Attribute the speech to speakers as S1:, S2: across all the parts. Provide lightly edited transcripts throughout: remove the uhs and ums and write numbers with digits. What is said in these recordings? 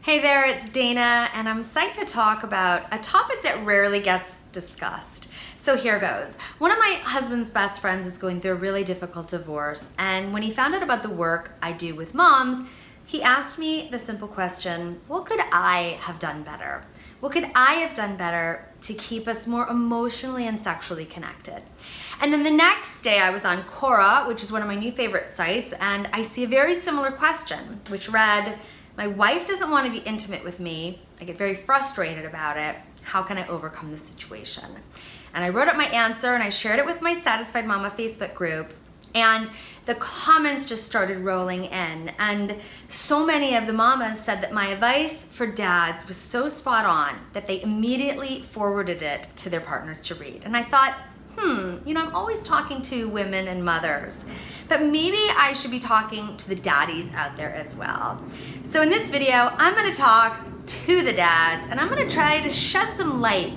S1: Hey there, it's Dana, and I'm psyched to talk about a topic that rarely gets discussed. So here goes. One of my husband's best friends is going through a really difficult divorce, and when he found out about the work I do with moms, he asked me the simple question, what could I have done better? What could I have done better to keep us more emotionally and sexually connected? And then the next day I was on Quora, which is one of my new favorite sites, and I see a very similar question, which read, my wife doesn't want to be intimate with me. I get very frustrated about it. How can I overcome the situation? And I wrote up my answer and I shared it with my Satisfied Mama Facebook group, and the comments just started rolling in. And so many of the mamas said that my advice for dads was so spot on that they immediately forwarded it to their partners to read. And I thought, I'm always talking to women and mothers, but maybe I should be talking to the daddies out there as well. So in this video, I'm gonna talk to the dads, and I'm gonna try to shed some light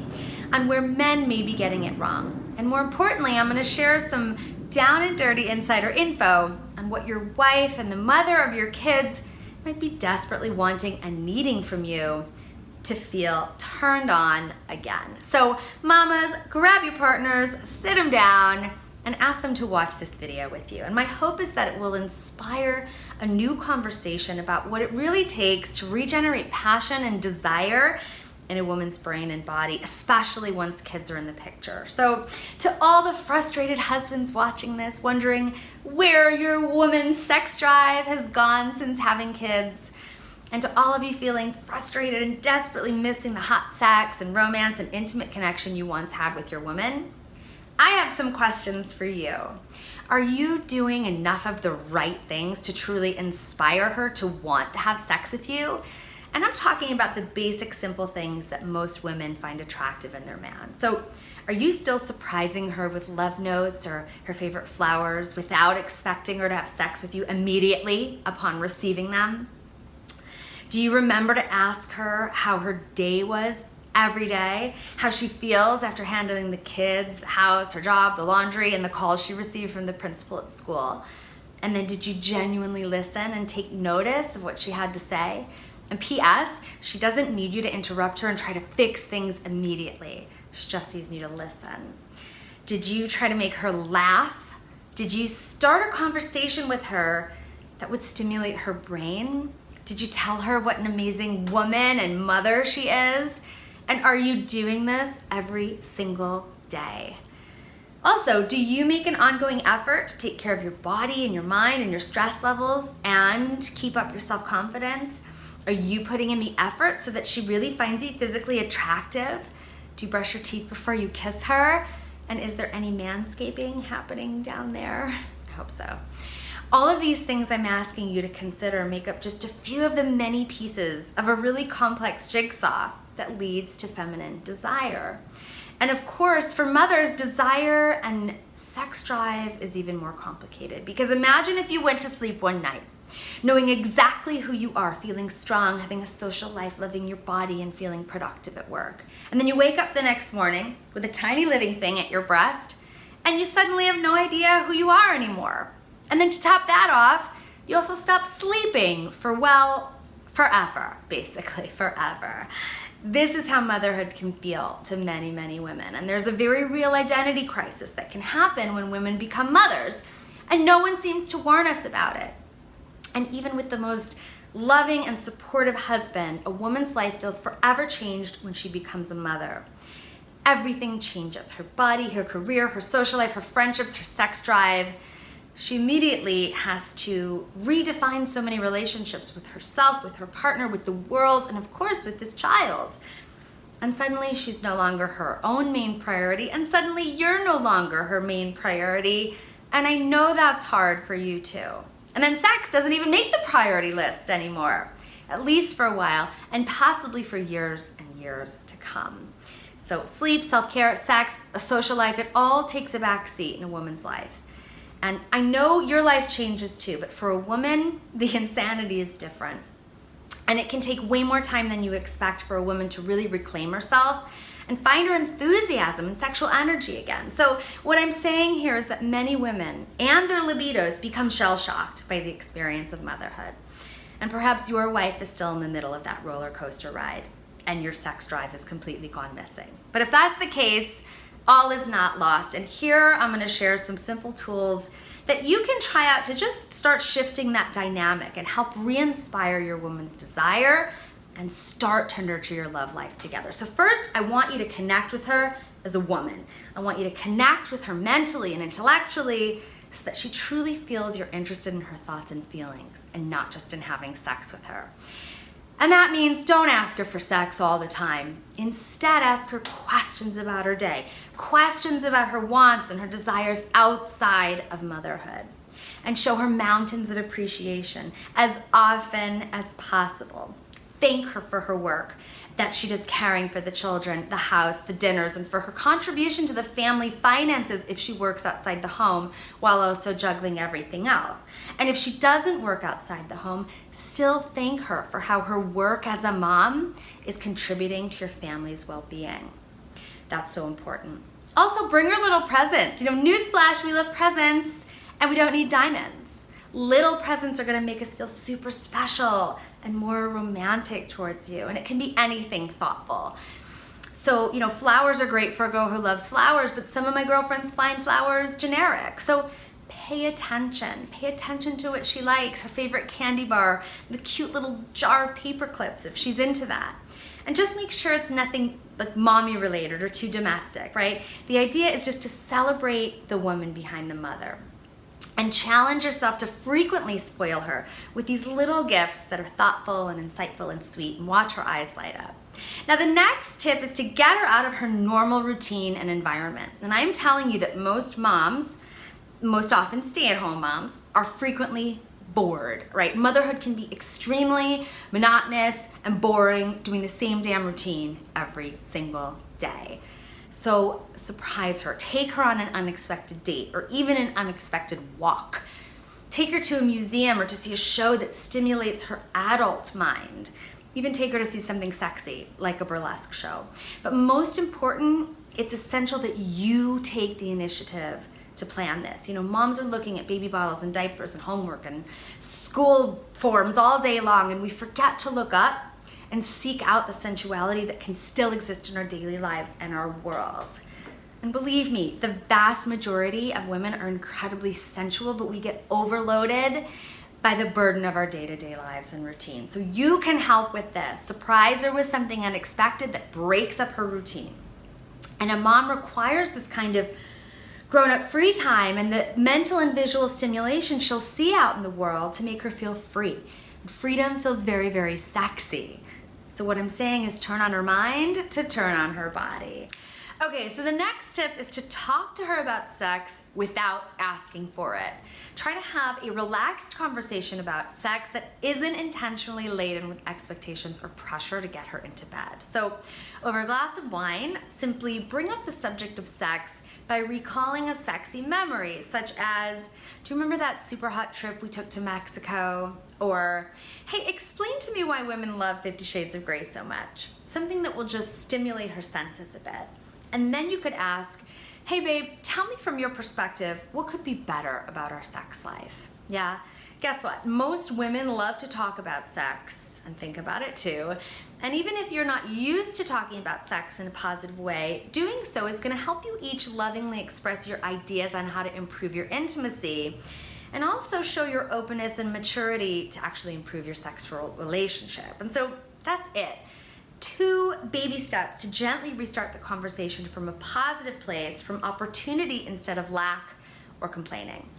S1: on where men may be getting it wrong. And more importantly, I'm gonna share some down and dirty insider info on what your wife and the mother of your kids might be desperately wanting and needing from you to feel turned on again. So mamas, grab your partners, sit them down, and ask them to watch this video with you. And my hope is that it will inspire a new conversation about what it really takes to regenerate passion and desire in a woman's brain and body, especially once kids are in the picture. So to all the frustrated husbands watching this, wondering where your woman's sex drive has gone since having kids, and to all of you feeling frustrated and desperately missing the hot sex and romance and intimate connection you once had with your woman, I have some questions for you. Are you doing enough of the right things to truly inspire her to want to have sex with you? And I'm talking about the basic, simple things that most women find attractive in their man. So are you still surprising her with love notes or her favorite flowers without expecting her to have sex with you immediately upon receiving them? Do you remember to ask her how her day was every day, how she feels after handling the kids, the house, her job, the laundry, and the calls she received from the principal at school? And then did you genuinely listen and take notice of what she had to say? And P.S., she doesn't need you to interrupt her and try to fix things immediately. She just needs you to listen. Did you try to make her laugh? Did you start a conversation with her that would stimulate her brain? Did you tell her what an amazing woman and mother she is? And are you doing this every single day? Also, do you make an ongoing effort to take care of your body and your mind and your stress levels and keep up your self-confidence? Are you putting in the effort so that she really finds you physically attractive? Do you brush your teeth before you kiss her? And is there any manscaping happening down there? I hope so. All of these things I'm asking you to consider make up just a few of the many pieces of a really complex jigsaw that leads to feminine desire. And of course, for mothers, desire and sex drive is even more complicated, because imagine if you went to sleep one night knowing exactly who you are, feeling strong, having a social life, loving your body, and feeling productive at work. And then you wake up the next morning with a tiny living thing at your breast, and you suddenly have no idea who you are anymore. And then to top that off, you also stop sleeping for, forever, basically, forever. This is how motherhood can feel to many, many women. And there's a very real identity crisis that can happen when women become mothers, and no one seems to warn us about it. And even with the most loving and supportive husband, a woman's life feels forever changed when she becomes a mother. Everything changes: her body, her career, her social life, her friendships, her sex drive. She immediately has to redefine so many relationships with herself, with her partner, with the world, and of course with this child. And suddenly she's no longer her own main priority, and suddenly you're no longer her main priority. And I know that's hard for you too. And then sex doesn't even make the priority list anymore, at least for a while, and possibly for years and years to come. So sleep, self-care, sex, a social life, it all takes a back seat in a woman's life. And I know your life changes too, but for a woman, the insanity is different. And it can take way more time than you expect for a woman to really reclaim herself and find her enthusiasm and sexual energy again. So what I'm saying here is that many women and their libidos become shell-shocked by the experience of motherhood. And perhaps your wife is still in the middle of that roller coaster ride and your sex drive has completely gone missing. But if that's the case, all is not lost. And here I'm going to share some simple tools that you can try out to just start shifting that dynamic and help re-inspire your woman's desire and start to nurture your love life together. So first, I want you to connect with her as a woman. I want you to connect with her mentally and intellectually so that she truly feels you're interested in her thoughts and feelings and not just in having sex with her. And that means don't ask her for sex all the time. Instead, ask her questions about her day, questions about her wants and her desires outside of motherhood, and show her mountains of appreciation as often as possible. Thank her for her work that she does caring for the children, the house, the dinners, and for her contribution to the family finances if she works outside the home while also juggling everything else. And if she doesn't work outside the home, still thank her for how her work as a mom is contributing to your family's well-being. That's so important. Also, bring her little presents. Newsflash, we love presents, and we don't need diamonds. Little presents are gonna make us feel super special and more romantic towards you, and it can be anything thoughtful. So, flowers are great for a girl who loves flowers, but some of my girlfriends find flowers generic. So pay attention to what she likes, her favorite candy bar, the cute little jar of paper clips if she's into that. And just make sure it's nothing like mommy related or too domestic, right? The idea is just to celebrate the woman behind the mother. And challenge yourself to frequently spoil her with these little gifts that are thoughtful and insightful and sweet, and watch her eyes light up. Now, the next tip is to get her out of her normal routine and environment. And I'm telling you that most moms, most often stay-at-home moms, are frequently bored, right? Motherhood can be extremely monotonous and boring, doing the same damn routine every single day. So surprise her, take her on an unexpected date or even an unexpected walk. Take her to a museum or to see a show that stimulates her adult mind. Even take her to see something sexy, like a burlesque show. But most important, it's essential that you take the initiative to plan this. Moms are looking at baby bottles and diapers and homework and school forms all day long, and we forget to look up and seek out the sensuality that can still exist in our daily lives and our world. And believe me, the vast majority of women are incredibly sensual, but we get overloaded by the burden of our day-to-day lives and routines. So you can help with this. Surprise her with something unexpected that breaks up her routine. And a mom requires this kind of grown-up free time and the mental and visual stimulation she'll see out in the world to make her feel free. Freedom feels very, very sexy. So what I'm saying is turn on her mind to turn on her body. Okay, so the next tip is to talk to her about sex without asking for it. Try to have a relaxed conversation about sex that isn't intentionally laden with expectations or pressure to get her into bed. So over a glass of wine, simply bring up the subject of sex by recalling a sexy memory, such as, do you remember that super hot trip we took to Mexico? Or, hey, explain to me why women love 50 Shades of Grey so much. Something that will just stimulate her senses a bit. And then you could ask, hey babe, tell me from your perspective, what could be better about our sex life? Yeah, guess what? Most women love to talk about sex and think about it too. And even if you're not used to talking about sex in a positive way, doing so is gonna help you each lovingly express your ideas on how to improve your intimacy and also show your openness and maturity to actually improve your sexual relationship. And so that's it. 2 baby steps to gently restart the conversation from a positive place, from opportunity instead of lack or complaining.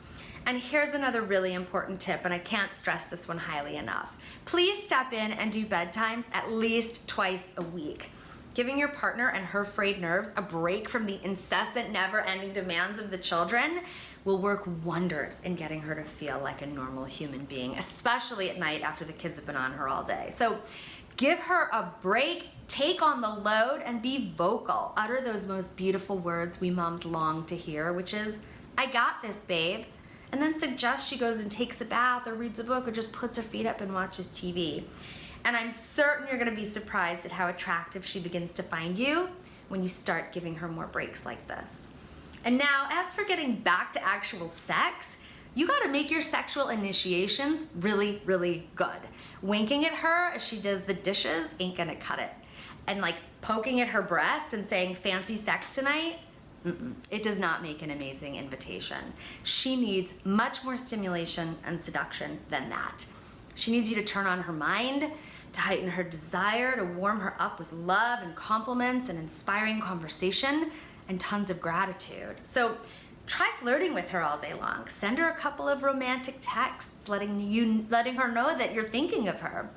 S1: And here's another really important tip, and I can't stress this one highly enough. Please step in and do bedtimes at least twice a week. Giving your partner and her frayed nerves a break from the incessant, never-ending demands of the children will work wonders in getting her to feel like a normal human being, especially at night after the kids have been on her all day. So give her a break, take on the load, and be vocal. Utter those most beautiful words we moms long to hear, which is, I got this, babe. And then suggest she goes and takes a bath or reads a book or just puts her feet up and watches TV. And I'm certain you're gonna be surprised at how attractive she begins to find you when you start giving her more breaks like this. And now, as for getting back to actual sex, you gotta make your sexual initiations really, really good. Winking at her as she does the dishes ain't gonna cut it. And like poking at her breast and saying fancy sex tonight, it does not make an amazing invitation. She needs much more stimulation and seduction than that. She needs you to turn on her mind, to heighten her desire, to warm her up with love and compliments and inspiring conversation and tons of gratitude. So try flirting with her all day long. Send her a couple of romantic texts letting her know that you're thinking of her.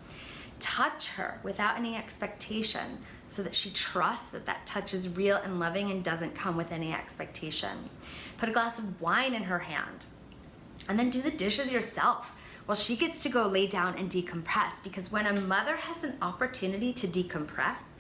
S1: Touch her without any expectation so that she trusts that that touch is real and loving and doesn't come with any expectation. Put a glass of wine in her hand and then do the dishes yourself while she gets to go lay down and decompress, because when a mother has an opportunity to decompress,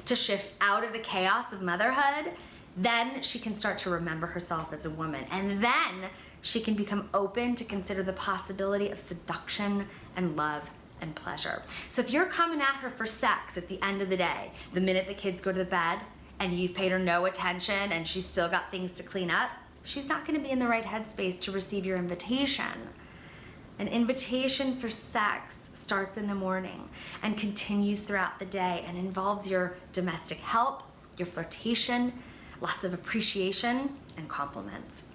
S1: to shift out of the chaos of motherhood, then she can start to remember herself as a woman, and then she can become open to consider the possibility of seduction and love and pleasure. So if you're coming at her for sex at the end of the day, the minute the kids go to the bed and you've paid her no attention and she's still got things to clean up, she's not gonna be in the right headspace to receive your invitation. An invitation for sex starts in the morning and continues throughout the day and involves your domestic help, your flirtation, lots of appreciation and compliments.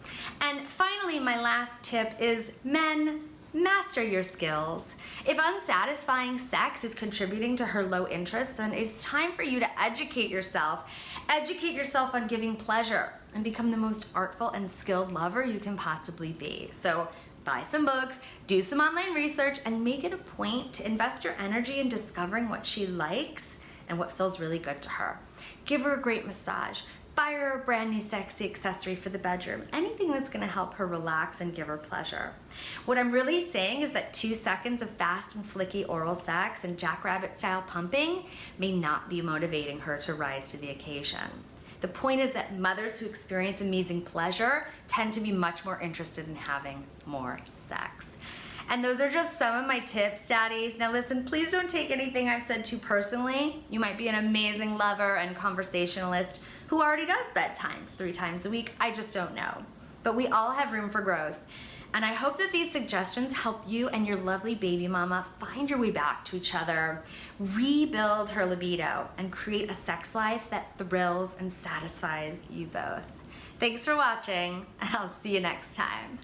S1: And finally, my last tip is men, master your skills. If unsatisfying sex is contributing to her low interest, then it's time for you to educate yourself. Educate yourself on giving pleasure and become the most artful and skilled lover you can possibly be. So buy some books, do some online research, and make it a point to invest your energy in discovering what she likes and what feels really good to her. Give her a great massage. Buy her a brand new sexy accessory for the bedroom. Anything that's gonna help her relax and give her pleasure. What I'm really saying is that 2 seconds of fast and flicky oral sex and jackrabbit style pumping may not be motivating her to rise to the occasion. The point is that mothers who experience amazing pleasure tend to be much more interested in having more sex. And those are just some of my tips, daddies. Now listen, please don't take anything I've said too personally. You might be an amazing lover and conversationalist who already does bedtimes 3 times a week. I just don't know. But we all have room for growth. And I hope that these suggestions help you and your lovely baby mama find your way back to each other, rebuild her libido, and create a sex life that thrills and satisfies you both. Thanks for watching, and I'll see you next time.